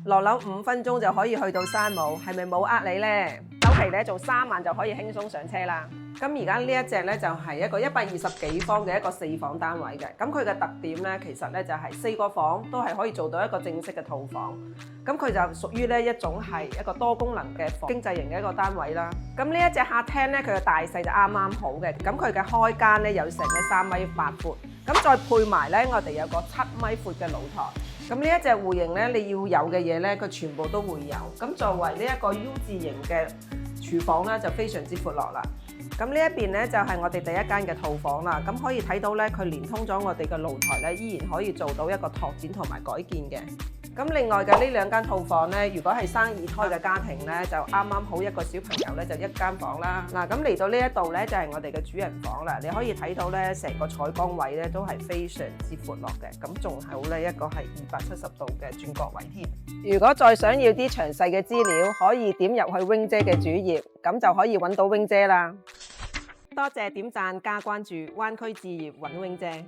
落樓5分鐘就可以去到山姆，係咪冇呃你呢？首期咧做3萬就可以輕鬆上車啦。咁而家呢一隻咧就係一個120幾方嘅一個4房單位嘅，咁佢嘅特點咧其實咧就係4個房都係可以做到一個正式嘅套房。咁佢就屬於呢一種係一個多功能嘅經濟型嘅一個單位啦。咁呢一隻客廳咧，佢嘅大細就啱啱好嘅。咁佢嘅開間咧有成嘅3.8米闊，咁再配埋咧我哋有個7米闊嘅露台。咁呢一隻戶型咧，你要有嘅嘢咧，佢全部都會有。咁作為呢一個 U 字型嘅廚房咧，就非常之闊落啦。咁呢一邊咧就係我哋第一間嘅套房啦。咁可以睇到咧，佢連通咗我哋嘅露台咧，依然可以做到一個拓展同埋改建嘅。咁另外嘅呢2間套房咧，如果係生2胎嘅家庭咧，就啱啱好一個小朋友咧就1間房啦。嗱，咁嚟到呢一度咧就係我哋嘅主人房啦。你可以睇到咧，成個採光位咧都係非常之闊落嘅。咁仲好咧，一個係270度嘅轉角位添。如果再想要啲詳細嘅資料，可以點入去 Wing 姐嘅主頁，咁就可以揾到 Wing 姐啦。多謝點讚加關注，灣區置業揾 Wing 姐。